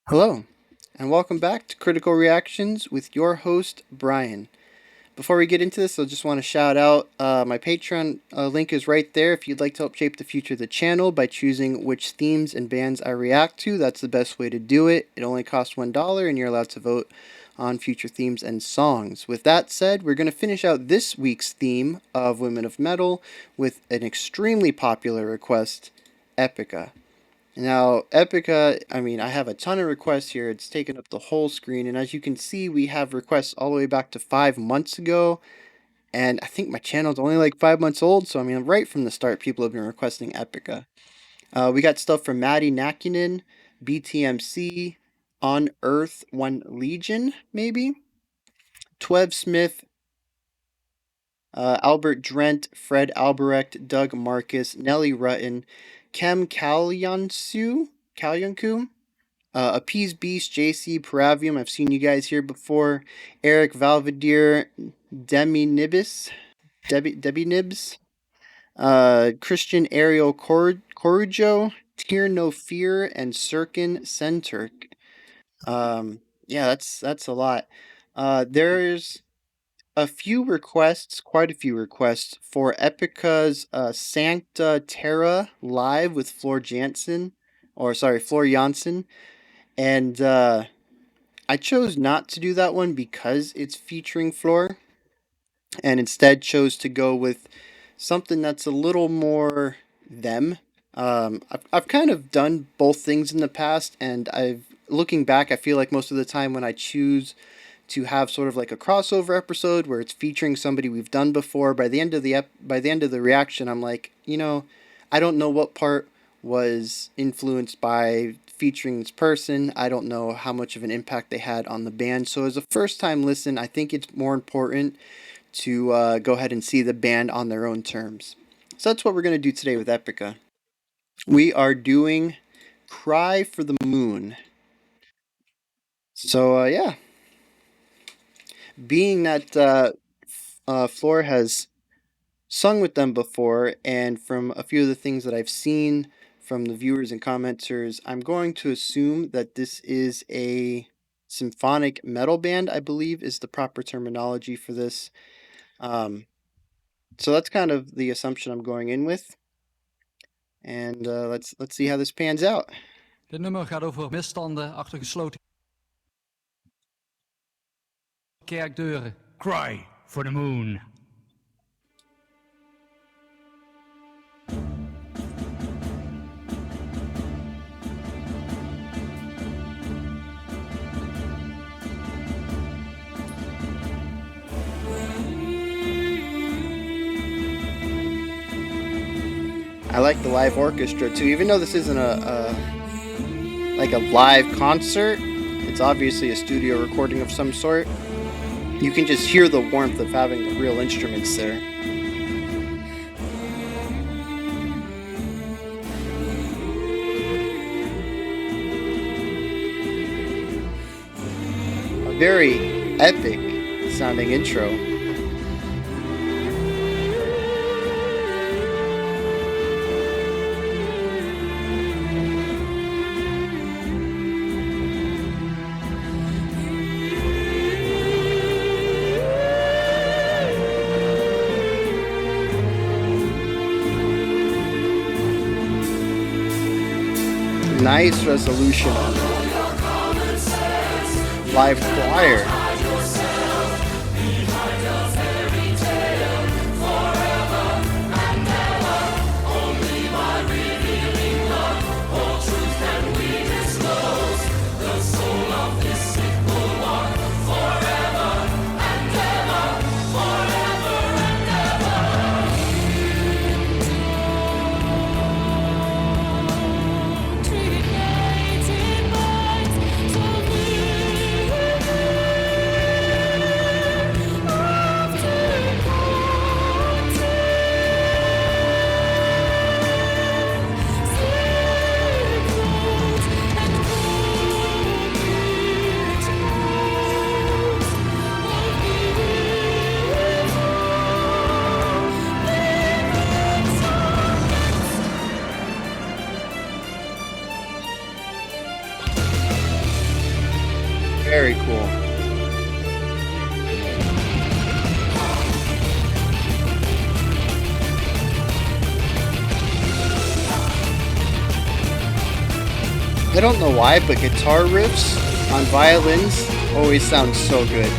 Hello, and welcome back to Critical Reactions with your host, Bryan. Before we get into this, I just want to shout out my Patreon link is right there if you'd like to help shape the future of the channel by choosing which themes and bands I react to. That's the best way to do it. It only costs $1 and you're allowed to vote on future themes and songs. With that said, we're going to finish out this week's theme of Women of Metal with an extremely popular request, Epica. Now, Epica, I have a ton of requests here. It's taken up the whole screen, and as you can see, we have requests all the way back to 5 months ago. And I think my channel's only like 5 months old, so right from the start, people have been requesting Epica. We got stuff from Maddie Nakinen, BTMC, On Earth One Legion, maybe? Twev Smith, Albert Drent, Fred Albrecht, Doug Marcus, Nelly Rutten, Kem Kalyanku, Appease Beast, JC, Paravium, I've seen you guys here before. Eric Valvadier, Demi Nibis, Debbie Nibs, Christian Ariel Corujo, Tear No Fear, and Sirkin Centurk. Yeah, that's a lot. There's a few requests, quite a few requests, for Epica's Sancta Terra live with Floor Jansen, Floor Jansen, and I chose not to do that one because it's featuring Floor, and instead chose to go with something that's a little more them. I've kind of done both things in the past, and looking back, I feel like most of the time when I choose to have sort of like a crossover episode where it's featuring somebody we've done before, by the end of the reaction, I'm like, I don't know what part was influenced by featuring this person. I don't know how much of an impact they had on the band. So as a first time listen, I think it's more important to go ahead and see the band on their own terms. So that's what we're going to do today with Epica. We are doing Cry for the Moon. So, yeah. Being that Floor has sung with them before, and from a few of the things that I've seen from the viewers and commenters, I'm going to assume that this is a symphonic metal band, I believe is the proper terminology for this. So that's kind of the assumption I'm going in with. And let's see how this pans out. Dit nummer gaat over misstanden achter gesloten kerkdeuren. Cry for the moon. I like the live orchestra too, even though this isn't a live concert. It's obviously a studio recording of some sort. You can just hear the warmth of having the real instruments there. A very epic sounding intro. Nice resolution on live choir. Very cool. I don't know why, but guitar riffs on violins always sound so good.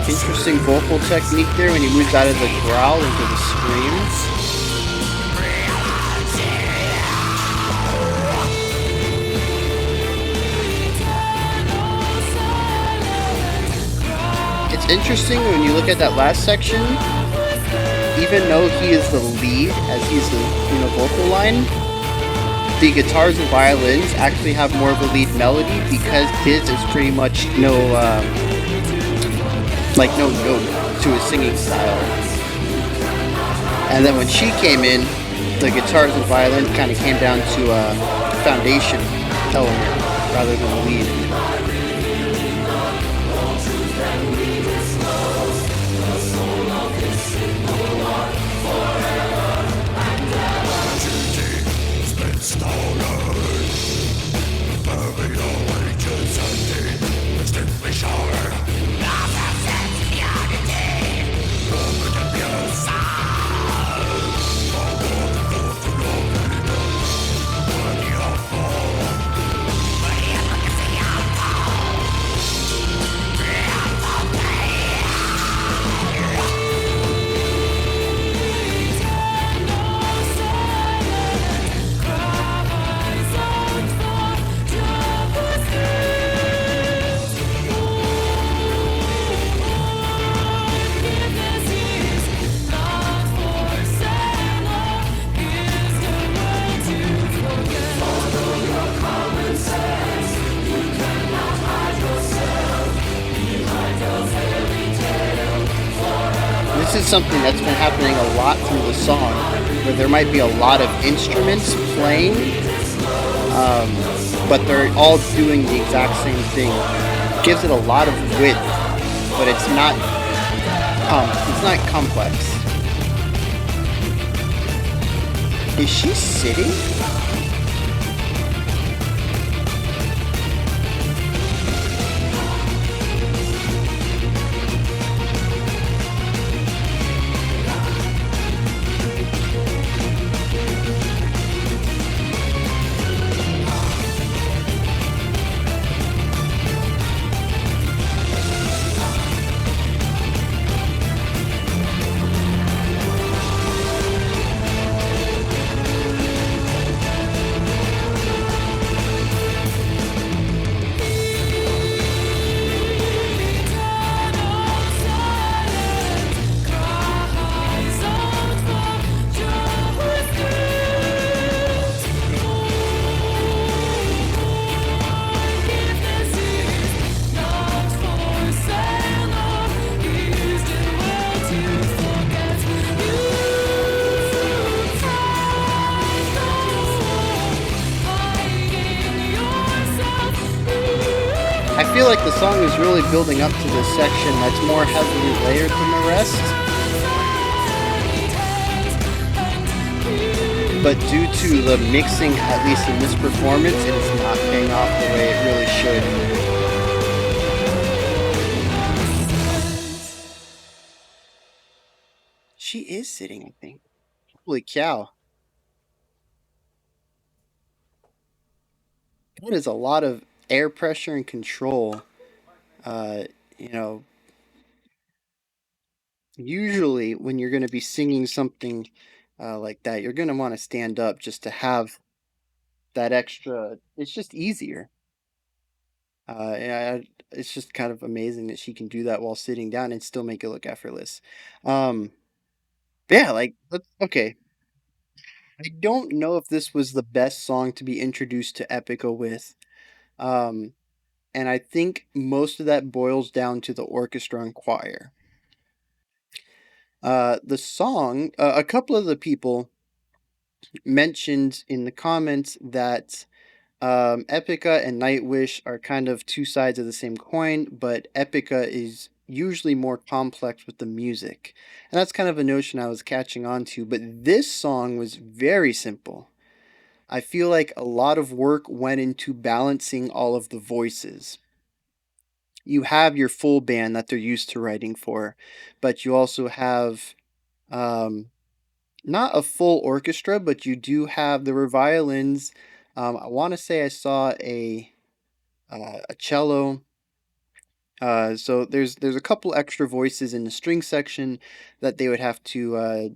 Interesting vocal technique there when he moves out of the growl into the scream. It's interesting when you look at that last section, even though he is the lead, as he's the vocal line, the guitars and violins actually have more of a lead melody because his is pretty much no note to his singing style. And then when she came in, the guitars and violin kind of came down to a foundation element rather than a lead. This is something that's been happening a lot through the song, where there might be a lot of instruments playing, but they're all doing the exact same thing. It gives it a lot of width, but it's not complex. Is she sitting? I feel like the song is really building up to this section that's more heavily layered than the rest. But due to the mixing, at least in this performance, it's not paying off the way it really should. She is sitting, I think. Holy cow. That is a lot of air pressure and control. Uh, you know, Usually when you're going to be singing something like that, you're going to want to stand up just to have that extra. It's just easier. it's just kind of amazing that she can do that while sitting down and still make it look effortless. Um, yeah, like okay. I don't know if this was the best song to be introduced to Epica with. Um, and I think most of that boils down to the orchestra and choir. The song, a couple of the people mentioned in the comments that Epica and Nightwish are kind of two sides of the same coin, but Epica is usually more complex with the music. And that's kind of a notion I was catching on to, but this song was very simple. I feel like a lot of work went into balancing all of the voices. You have your full band that they're used to writing for, but you also have um, not a full orchestra, but you do have there were violins. I want to say I saw a cello. So there's a couple extra voices in the string section that they would have to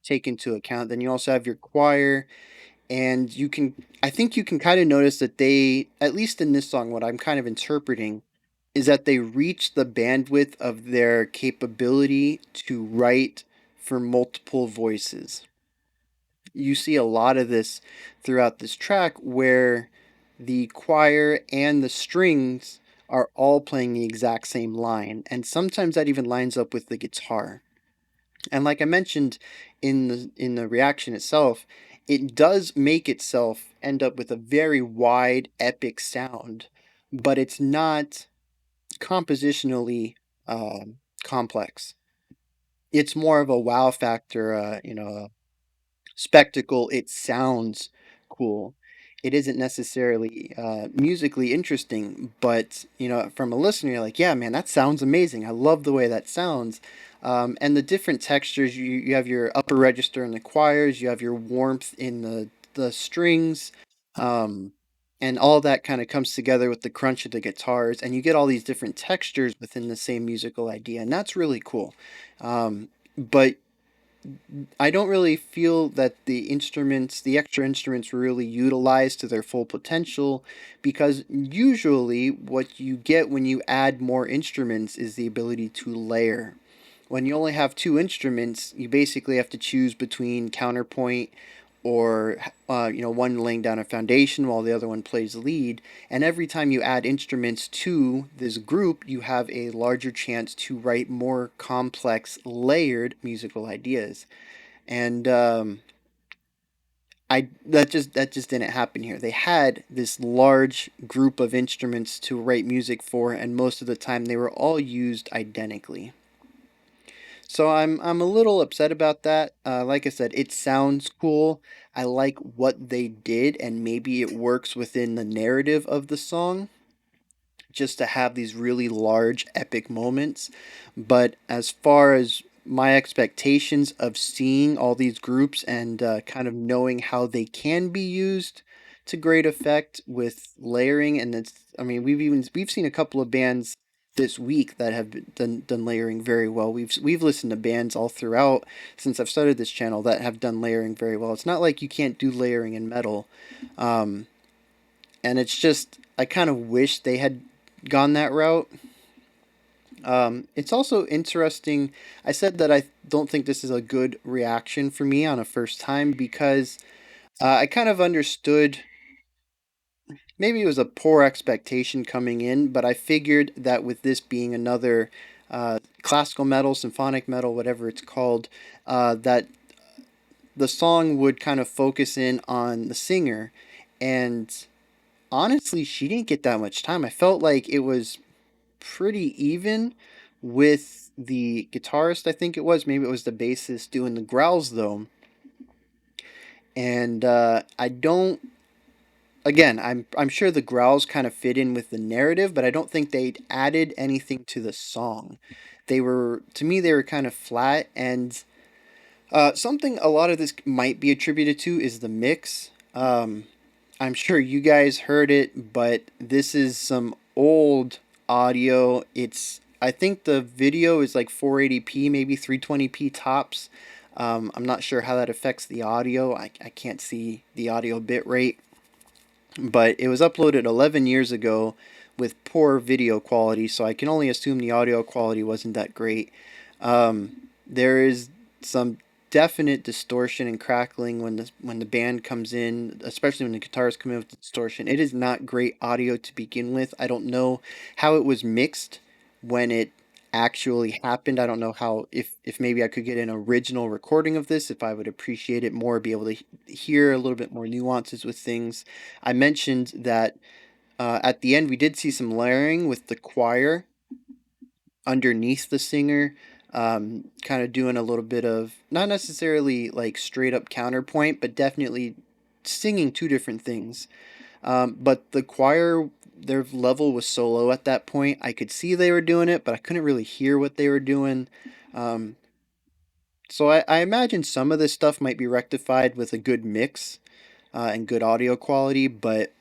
take into account. Then you also have your choir, and you can I think you can kind of notice that they, at least in this song, what I'm kind of interpreting is that they reach the bandwidth of their capability to write for multiple voices. You see a lot of this throughout this track where the choir and the strings are all playing the exact same line, and sometimes that even lines up with the guitar. And like I mentioned in the reaction itself, it does make itself end up with a very wide epic sound, but it's not compositionally complex. It's more of a wow factor, spectacle. It sounds cool. It isn't necessarily musically interesting, but from a listener, you're like, yeah, man, that sounds amazing. I love the way that sounds. And the different textures, you have your upper register in the choirs, you have your warmth in the strings, um, and all that kind of comes together with the crunch of the guitars, and you get all these different textures within the same musical idea, and that's really cool. But I don't really feel that the extra instruments, were really utilized to their full potential, because usually what you get when you add more instruments is the ability to layer. When you only have two instruments, you basically have to choose between counterpoint or one laying down a foundation while the other one plays lead. And every time you add instruments to this group, you have a larger chance to write more complex, layered musical ideas. And I that just didn't happen here. They had this large group of instruments to write music for, and most of the time they were all used identically. So I'm a little upset about that. Like I said, it sounds cool. I like what they did, and maybe it works within the narrative of the song, just to have these really large epic moments. But as far as my expectations of seeing all these groups and kind of knowing how they can be used to great effect with layering, and it's I mean we've seen a couple of bands this week that have done layering very well. We've listened to bands all throughout since I've started this channel that have done layering very well. It's not like you can't do layering in metal. Um, and it's just I kind of wish they had gone that route. It's also interesting. I said that I don't think this is a good reaction for me on a first time because I kind of understood. Maybe it was a poor expectation coming in, but I figured that with this being another classical metal, symphonic metal, whatever it's called, that the song would kind of focus in on the singer. And honestly, she didn't get that much time. I felt like it was pretty even with the guitarist, I think it was. Maybe it was the bassist doing the growls, though. And I don't. Again, I'm sure the growls kind of fit in with the narrative, but I don't think they added anything to the song. They were, to me, they were kind of flat. And something a lot of this might be attributed to is the mix. I'm sure you guys heard it, but this is some old audio. I think the video is like 480p, maybe 320p tops. I'm not sure how that affects the audio. I can't see the audio bit rate, but it was uploaded 11 years ago with poor video quality, so I can only assume the audio quality wasn't that great. There is some definite distortion and crackling when the band comes in, especially when the guitars come in with distortion. It is not great audio to begin with. I don't know how it was mixed when it actually happened. I don't know how, if maybe I could get an original recording of this, if I would appreciate it more, be able to hear a little bit more nuances with things. I mentioned that at the end we did see some layering with the choir underneath the singer, kind of doing a little bit of not necessarily like straight up counterpoint, but definitely singing two different things. But the choir, their level was so low at that point. I could see they were doing it, but I couldn't really hear what they were doing. Um, so I imagine some of this stuff might be rectified with a good mix and good audio quality, but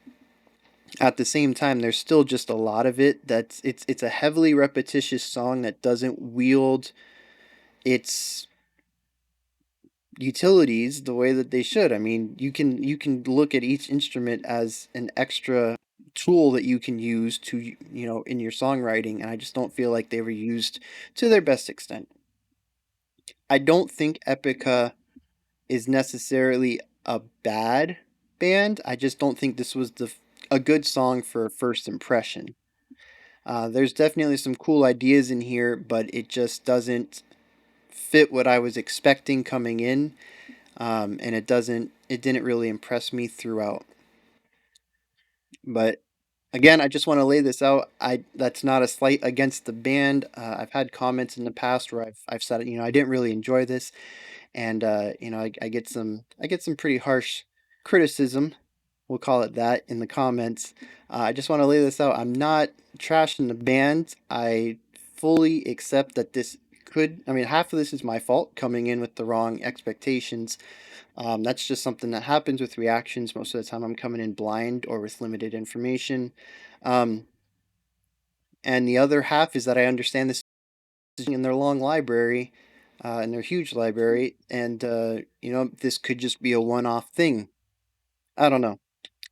at the same time, there's still just a lot of it that's it's a heavily repetitious song that doesn't wield its utilities the way that they should. I mean, you can look at each instrument as an extra tool that you can use to, in your songwriting, and I just don't feel like they were used to their best extent. I don't think Epica is necessarily a bad band. I just don't think this was a good song for a first impression. There's definitely some cool ideas in here, but it just doesn't fit what I was expecting coming in, and it didn't really impress me throughout. But again, I just want to lay this out. That's not a slight against the band. I've had comments in the past where I've said, I didn't really enjoy this, and I get some pretty harsh criticism, we'll call it that, in the comments. I just want to lay this out. I'm not trashing the band. I fully accept that this could. I mean, half of this is my fault coming in with the wrong expectations. That's just something that happens with reactions. Most of the time, I'm coming in blind or with limited information. Um, and the other half is that I understand this in their long library, in their huge library, and this could just be a one-off thing. I don't know.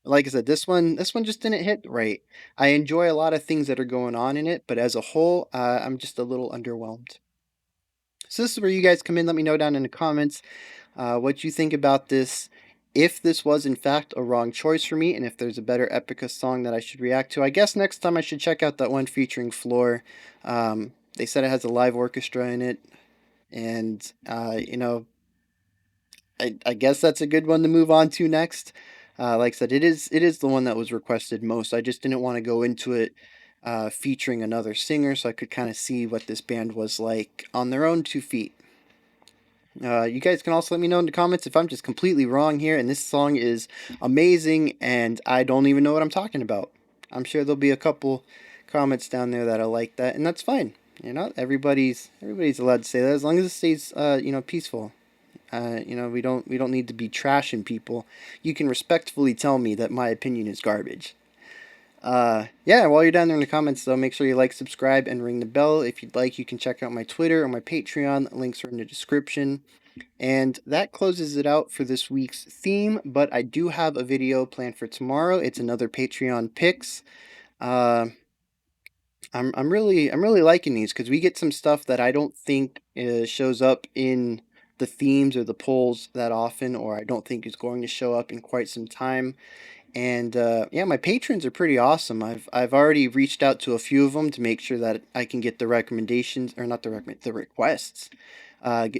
Like I said, this one just didn't hit right. I enjoy a lot of things that are going on in it, but as a whole, I'm just a little underwhelmed. So this is where you guys come in. Let me know down in the comments what you think about this. If this was in fact a wrong choice for me, and if there's a better Epica song that I should react to, I guess next time I should check out that one featuring Floor. They said it has a live orchestra in it, and I guess that's a good one to move on to next. Like I said, it is the one that was requested most. I just didn't want to go into it featuring another singer, so I could kind of see what this band was like on their own 2 feet. You guys can also let me know in the comments if I'm just completely wrong here and this song is amazing and I don't even know what I'm talking about. I'm sure there'll be a couple comments down there that are like that, and that's fine. Everybody's allowed to say that as long as it stays peaceful. We don't need to be trashing people. You can respectfully tell me that my opinion is garbage. Yeah, while you're down there in the comments, though, make sure you like, subscribe, and ring the bell. If you'd like, you can check out my Twitter or my Patreon. Links are in the description. And that closes it out for this week's theme, but I do have a video planned for tomorrow. It's another Patreon picks. Uh, I'm really liking these because we get some stuff that I don't think shows up in the themes or the polls that often, or I don't think is going to show up in quite some time. And yeah, my patrons are pretty awesome. I've already reached out to a few of them to make sure that I can get the recommendations, or not the requests.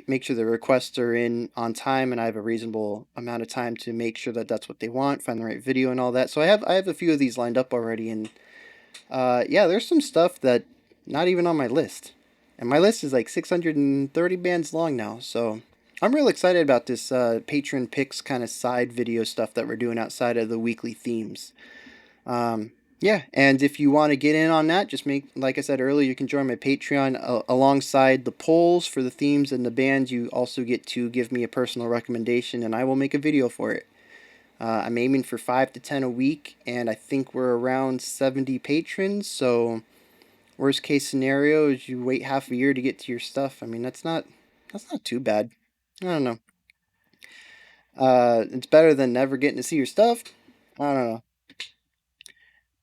Make sure the requests are in on time, and I have a reasonable amount of time to make sure that that's what they want, find the right video, and all that. So I have a few of these lined up already, and yeah, there's some stuff that not even on my list, and my list is like 630 bands long now. So I'm real excited about this patron picks kind of side video stuff that we're doing outside of the weekly themes. Um, yeah, and if you want to get in on that, just like I said earlier, you can join my Patreon alongside the polls for the themes and the bands. You also get to give me a personal recommendation, and I will make a video for it. I'm aiming for 5 to 10 a week, and I think we're around 70 patrons. So, worst case scenario is you wait half a year to get to your stuff. I mean, that's not too bad. I don't know. It's better than never getting to see your stuff. I don't know.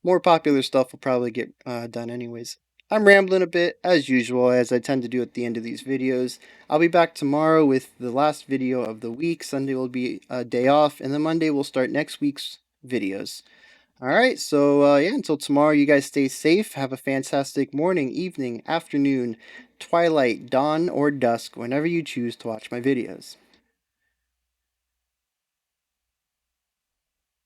more popular stuff will probably get done anyways. I'm rambling a bit, as usual, as I tend to do at the end of these videos. I'll be back tomorrow with the last video of the week. Sunday will be a day off, and then Monday we'll start next week's videos. Alright, so yeah, until tomorrow, you guys stay safe. Have a fantastic morning, evening, afternoon, twilight, dawn, or dusk, whenever you choose to watch my videos.